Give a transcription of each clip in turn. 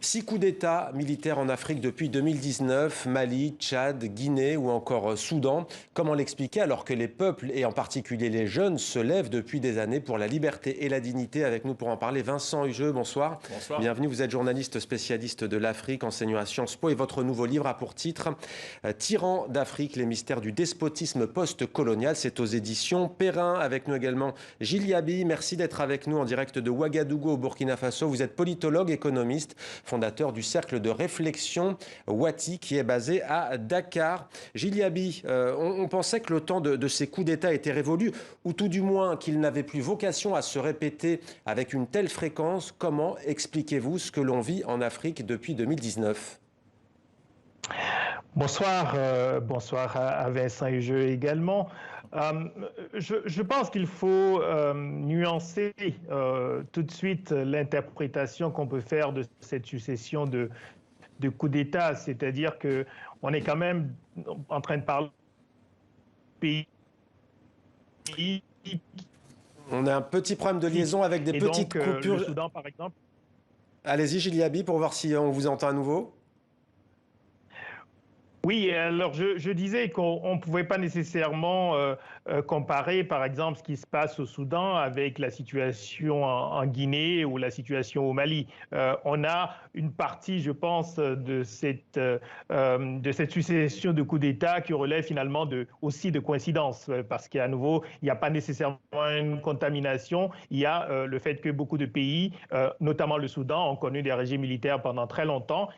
6 coups d'État militaires en Afrique depuis 2019, Mali, Tchad, Guinée ou encore Soudan. Comment l'expliquer alors que les peuples, et en particulier les jeunes, se lèvent depuis des années pour la liberté et la dignité? Avec nous pour en parler, Vincent Hugeux, bonsoir. Bonsoir. Bienvenue, vous êtes journaliste spécialiste de l'Afrique, enseignant à Sciences Po, et votre nouveau livre a pour titre « Tyran d'Afrique, les mystères du despotisme post-colonial ». C'est aux éditions Perrin. Avec nous également Gilles Yaby, merci d'être avec nous en direct de Ouagadougou au Burkina Faso. Vous êtes politologue, économiste, fondateur du cercle de réflexion Wati qui est basé à Dakar. Gilles Yaby, on pensait que le temps de ces coups d'État était révolu, ou tout du moins qu'il n'avait plus vocation à se répéter avec une telle fréquence. Comment expliquez-vous ce que l'on vit en Afrique depuis 2019 ? Bonsoir, bonsoir à Vincent Hugeux également. Je pense qu'il faut nuancer tout de suite l'interprétation qu'on peut faire de cette succession de coups d'État, c'est-à-dire qu'on est quand même en train de parler de pays. On a un petit problème de liaison avec des petites coupures. Le Soudan, par exemple. Allez-y, Gilles Yaby, pour voir si on vous entend à nouveau. Oui, alors je disais qu'on ne pouvait pas nécessairement comparer, par exemple, ce qui se passe au Soudan avec la situation en Guinée ou la situation au Mali. On a une partie, je pense, de cette succession de coups d'État qui relève finalement aussi de coïncidence, parce qu'à nouveau, il n'y a pas nécessairement une contamination. Il y a le fait que beaucoup de pays, notamment le Soudan, ont connu des régimes militaires pendant très longtemps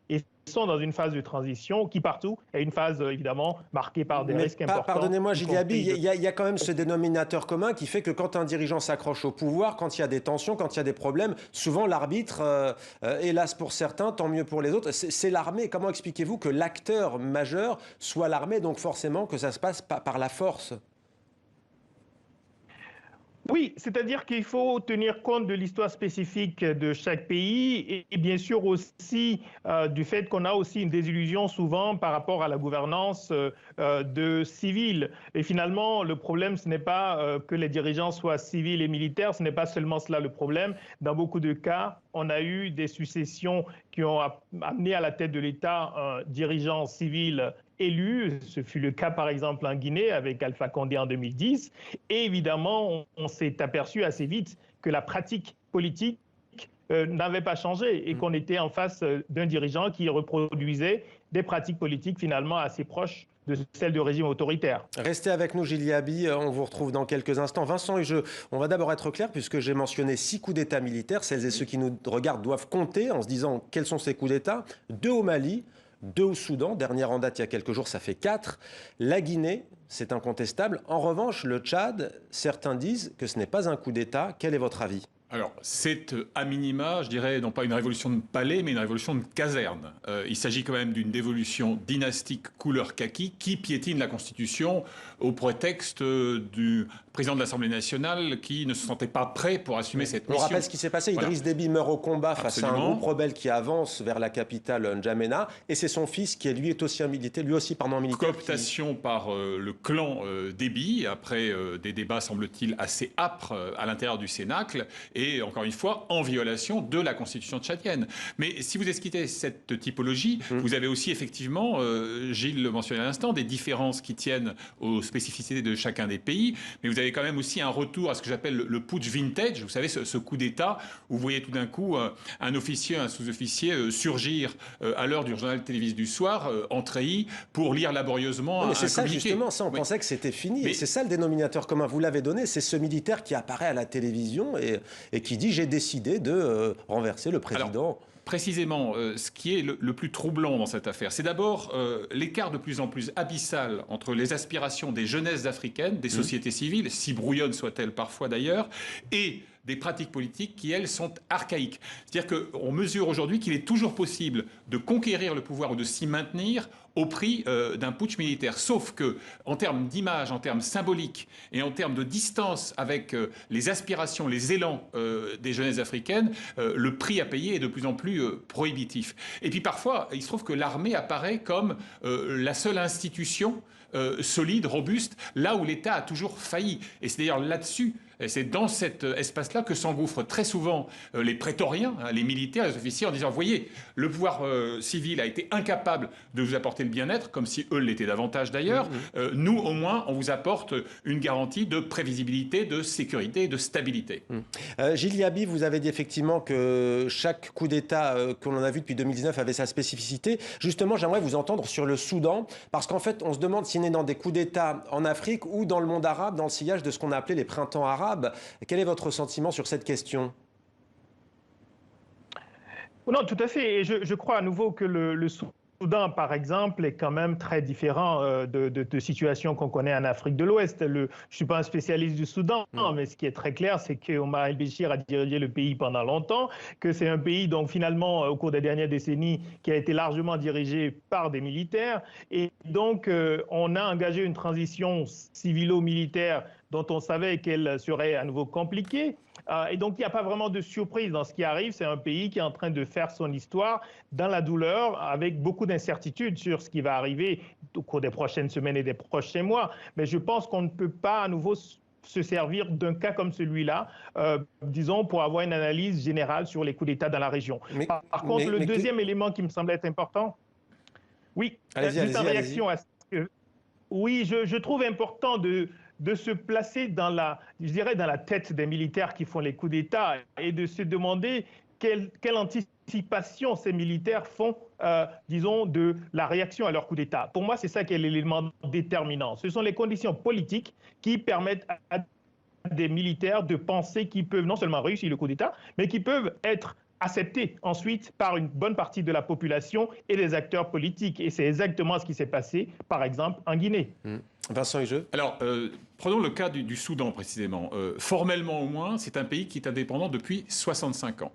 et sont dans une phase de transition qui, partout, est une phase, évidemment, marquée par des risques importants. Pardonnez-moi, Gilles Yaby, il y a quand même ce dénominateur commun qui fait que quand un dirigeant s'accroche au pouvoir, quand il y a des tensions, quand il y a des problèmes, souvent l'arbitre, hélas pour certains, tant mieux pour les autres, c'est l'armée. Comment expliquez-vous que l'acteur majeur soit l'armée, donc forcément que ça se passe par la force ? Oui, c'est-à-dire qu'il faut tenir compte de l'histoire spécifique de chaque pays et bien sûr aussi du fait qu'on a aussi une désillusion souvent par rapport à la gouvernance de civils. Et finalement, le problème, ce n'est pas que les dirigeants soient civils et militaires, ce n'est pas seulement cela le problème. Dans beaucoup de cas, on a eu des successions qui ont amené à la tête de l'État un dirigeant civil élu. Ce fut le cas, par exemple, en Guinée avec Alpha Condé en 2010. Et évidemment, on s'est aperçu assez vite que la pratique politique n'avait pas changé et qu'on était en face d'un dirigeant qui reproduisait des pratiques politiques finalement assez proches de celles de régime autoritaire. Restez avec nous, Gilles Yaby, on vous retrouve dans quelques instants. Vincent Hugeux, on va d'abord être clair puisque j'ai mentionné 6 coups d'État militaires. Celles et ceux qui nous regardent doivent compter en se disant quels sont ces coups d'État. 2 au Mali, 2 au Soudan, dernière en date il y a quelques jours, ça fait 4. La Guinée, c'est incontestable. En revanche, le Tchad, certains disent que ce n'est pas un coup d'État. Quel est votre avis ? Alors, c'est à minima, je dirais, non pas une révolution de palais, mais une révolution de caserne. Il s'agit quand même d'une dévolution dynastique couleur kaki qui piétine la Constitution au prétexte du président de l'Assemblée nationale qui ne se sentait pas prêt pour assumer cette mission. On rappelle ce qui s'est passé. Voilà. Idriss Déby meurt au combat face à un groupe rebelle qui avance vers la capitale N'Djamena. Et c'est son fils qui lui est aussi un militaire, militaire. Cooptation par le clan Déby, après des débats, semble-t-il, assez âpres à l'intérieur du Cénacle. Et encore une fois, en violation de la constitution tchadienne. Mais si vous esquissez cette typologie, vous avez aussi effectivement, Gilles le mentionnait à l'instant, des différences qui tiennent aux spécificités de chacun des pays. Mais vous avez quand même aussi un retour à ce que j'appelle le putsch vintage. Vous savez, ce coup d'État où vous voyez tout d'un coup un officier, un sous-officier surgir à l'heure du journal télévisé du soir, en treillis, pour lire laborieusement un c'est ça, communiqué. justement, ça, on pensait que c'était fini. Et c'est ça le dénominateur commun. Vous l'avez donné, c'est ce militaire qui apparaît à la télévision et qui dit « j'ai décidé de renverser le président ». Alors, précisément, ce qui est le plus troublant dans cette affaire, c'est d'abord l'écart de plus en plus abyssal entre les aspirations des jeunesses africaines, des sociétés civiles, si brouillonnes soient-elles parfois d'ailleurs, et des pratiques politiques qui, elles, sont archaïques. C'est-à-dire qu'on mesure aujourd'hui qu'il est toujours possible de conquérir le pouvoir ou de s'y maintenir au prix d'un putsch militaire. Sauf que, en termes d'image, en termes symboliques et en termes de distance avec les aspirations, les élans des jeunesses africaines, le prix à payer est de plus en plus prohibitif. Et puis parfois, il se trouve que l'armée apparaît comme la seule institution solide, robuste, là où l'État a toujours failli. Et c'est d'ailleurs là-dessus Et c'est dans cet espace-là que s'engouffrent très souvent les prétoriens, hein, les militaires, les officiers, en disant, vous voyez, le pouvoir civil a été incapable de vous apporter le bien-être, comme si eux l'étaient davantage d'ailleurs. Nous, au moins, on vous apporte une garantie de prévisibilité, de sécurité et de stabilité. Gilles Liaby, vous avez dit effectivement que chaque coup d'État que l'on a vu depuis 2019 avait sa spécificité. Justement, j'aimerais vous entendre sur le Soudan, parce qu'en fait, on se demande si on est dans des coups d'État en Afrique ou dans le monde arabe, dans le sillage de ce qu'on a appelé les printemps arabes. Quel est votre sentiment sur cette question ? Non, tout à fait. Et je crois à nouveau que le Soudan, par exemple, est quand même très différent de situations qu'on connaît en Afrique de l'Ouest. Je ne suis pas un spécialiste du Soudan, mais ce qui est très clair, c'est qu'Omar el-Béchir a dirigé le pays pendant longtemps, que c'est un pays, donc finalement, au cours des dernières décennies, qui a été largement dirigé par des militaires. Et donc, on a engagé une transition civilo-militaire dont on savait qu'elle serait à nouveau compliquée. Et donc, il n'y a pas vraiment de surprise dans ce qui arrive. C'est un pays qui est en train de faire son histoire dans la douleur, avec beaucoup d'incertitudes sur ce qui va arriver au cours des prochaines semaines et des prochains mois. Mais je pense qu'on ne peut pas à nouveau se servir d'un cas comme celui-là, disons, pour avoir une analyse générale sur les coups d'État dans la région. Par contre, le deuxième élément qui me semble être important, oui, juste en réaction à ce que... Oui, je trouve important de se placer dans la tête des militaires qui font les coups d'État et de se demander quelle anticipation ces militaires font, disons, de la réaction à leur coup d'État. Pour moi, c'est ça qui est l'élément déterminant. Ce sont les conditions politiques qui permettent à des militaires de penser qu'ils peuvent non seulement réussir le coup d'État, mais qu'ils peuvent être acceptés ensuite par une bonne partie de la population et des acteurs politiques. Et c'est exactement ce qui s'est passé, par exemple, en Guinée. Vincent Hugeux. Alors, prenons le cas du Soudan précisément. Formellement au moins, c'est un pays qui est indépendant depuis 65 ans.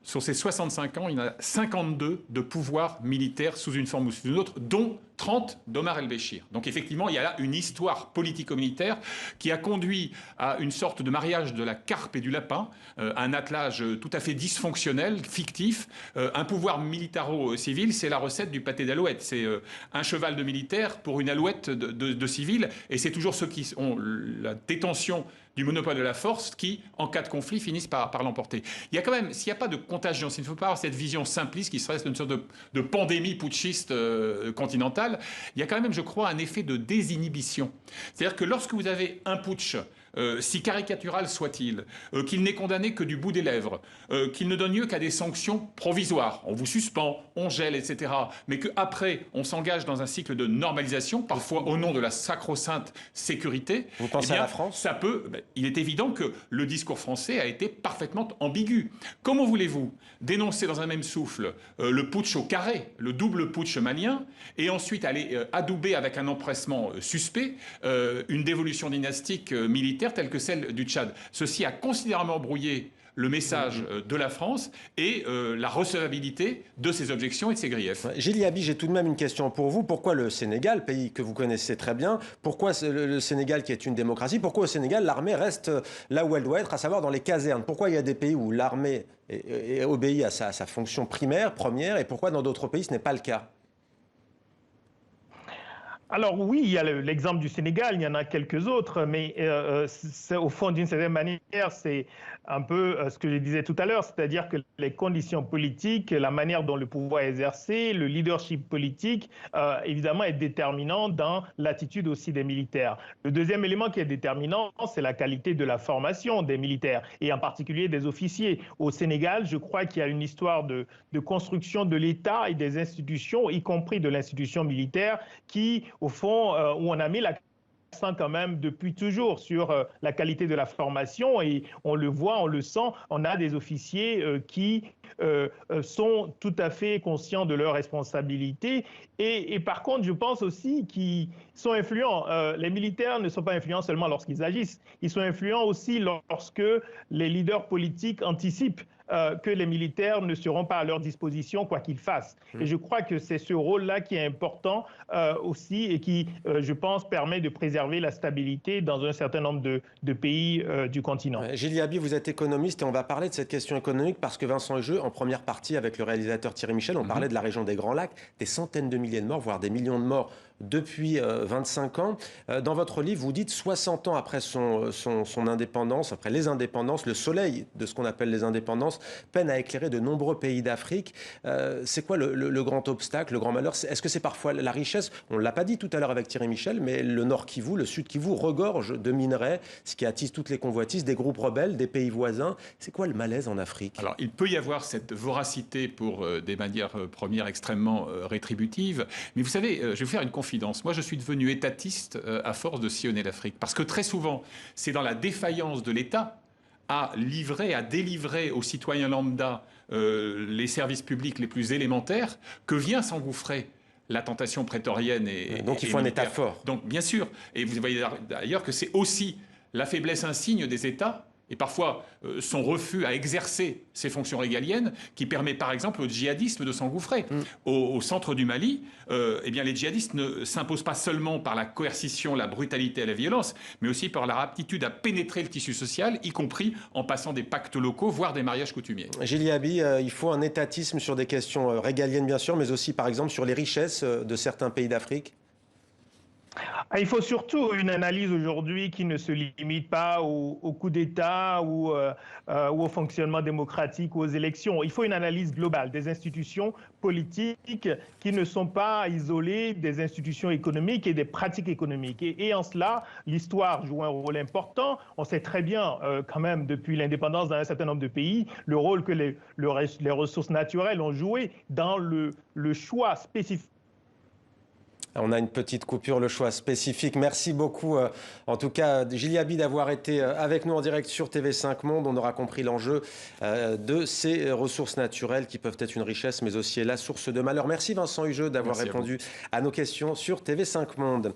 Sur ces 65 ans, il y en a 52 de pouvoir militaire sous une forme ou sous une autre, dont 30 d'Omar el-Béchir. Donc effectivement, il y a là une histoire politico-militaire qui a conduit à une sorte de mariage de la carpe et du lapin, un attelage tout à fait dysfonctionnel, fictif. Un pouvoir militaro-civil, c'est la recette du pâté d'alouette. C'est un cheval de militaire pour une alouette de civil, et c'est toujours ceux qui ont la détention du monopole de la force qui, en cas de conflit, finissent par l'emporter. Il y a quand même, s'il n'y a pas de contagion, s'il ne faut pas avoir cette vision simpliste qui serait une sorte de pandémie putschiste continentale, il y a quand même, je crois, un effet de désinhibition. C'est-à-dire que lorsque vous avez un putsch, si caricatural soit-il, qu'il n'est condamné que du bout des lèvres, qu'il ne donne lieu qu'à des sanctions provisoires, on vous suspend, on gèle, etc., mais qu'après, on s'engage dans un cycle de normalisation, parfois au nom de la sacro-sainte sécurité. Vous pensez à la France ? Ça peut... Il est évident que le discours français a été parfaitement ambigu. Comment voulez-vous dénoncer dans un même souffle le putsch au carré, le double putsch malien, et ensuite aller adouber avec un empressement suspect une dévolution dynastique militaire telle que celle du Tchad? Ceci a considérablement brouillé le message de la France et la recevabilité de ses objections et de ses griefs. Gilles Liaby, j'ai tout de même une question pour vous. Pourquoi le Sénégal, pays que vous connaissez très bien, pourquoi le Sénégal qui est une démocratie, pourquoi au Sénégal l'armée reste là où elle doit être, à savoir dans les casernes? Pourquoi il y a des pays où l'armée obéit à sa fonction primaire, première, et pourquoi dans d'autres pays ce n'est pas le cas? Alors oui, il y a l'exemple du Sénégal, il y en a quelques autres, mais au fond, d'une certaine manière, c'est un peu ce que je disais tout à l'heure, c'est-à-dire que les conditions politiques, la manière dont le pouvoir est exercé, le leadership politique, évidemment, est déterminant dans l'attitude aussi des militaires. Le deuxième élément qui est déterminant, c'est la qualité de la formation des militaires, et en particulier des officiers. Au Sénégal, je crois qu'il y a une histoire de construction de l'État et des institutions, y compris de l'institution militaire, qui, au fond, où on a mis l'accent quand même depuis toujours sur la qualité de la formation, et on le voit, on le sent, on a des officiers qui sont tout à fait conscients de leurs responsabilités et par contre, je pense aussi qu'ils sont influents. Les militaires ne sont pas influents seulement lorsqu'ils agissent, ils sont influents aussi lorsque les leaders politiques anticipent que les militaires ne seront pas à leur disposition quoi qu'ils fassent. Et je crois que c'est ce rôle-là qui est important aussi et qui, je pense, permet de préserver la stabilité dans un certain nombre de pays du continent. Gilles Yaby, vous êtes économiste et on va parler de cette question économique parce que Vincent Hugeux, en première partie avec le réalisateur Thierry Michel, on parlait de la région des Grands Lacs, des centaines de milliers de morts, voire des millions de morts depuis 25 ans. Dans votre livre, vous dites 60 ans après son indépendance, après les indépendances, le soleil de ce qu'on appelle les indépendances peine à éclairer de nombreux pays d'Afrique. C'est quoi le grand obstacle, le grand malheur? Est-ce que c'est parfois la richesse? On ne l'a pas dit tout à l'heure avec Thierry Michel, mais le Nord Kivu, le Sud Kivu regorge de minerais, ce qui attise toutes les convoitises des groupes rebelles, des pays voisins. C'est quoi le malaise en Afrique? Alors, il peut y avoir cette voracité pour des manières premières extrêmement rétributives. Mais vous savez, je vais vous faire une confidence. Moi, je suis devenu étatiste à force de sillonner l'Afrique. Parce que très souvent, c'est dans la défaillance de l'État à délivrer aux citoyens lambda les services publics les plus élémentaires que vient s'engouffrer la tentation prétorienne donc il faut un État fort. Donc bien sûr, et vous voyez d'ailleurs que c'est aussi la faiblesse insigne des États et parfois son refus à exercer ses fonctions régaliennes qui permet par exemple au djihadisme de s'engouffrer. Au centre du Mali, eh bien, les djihadistes ne s'imposent pas seulement par la coercition, la brutalité et la violence, mais aussi par leur aptitude à pénétrer le tissu social, y compris en passant des pactes locaux, voire des mariages coutumiers. Gilles Yaby, il faut un étatisme sur des questions régaliennes bien sûr, mais aussi par exemple sur les richesses de certains pays d'Afrique. Il faut surtout une analyse aujourd'hui qui ne se limite pas au coup d'État ou au fonctionnement démocratique ou aux élections. Il faut une analyse globale des institutions politiques qui ne sont pas isolées des institutions économiques et des pratiques économiques. Et en cela, l'histoire joue un rôle important. On sait très bien, quand même, depuis l'indépendance dans un certain nombre de pays, le rôle que les ressources naturelles ont joué dans le choix spécifique. On a une petite coupure, le choix spécifique. Merci beaucoup, en tout cas, Gilles Yaby, d'avoir été avec nous en direct sur TV5 Monde. On aura compris l'enjeu de ces ressources naturelles qui peuvent être une richesse, mais aussi la source de malheur. Merci Vincent Hugeux d'avoir répondu à nos questions sur TV5 Monde.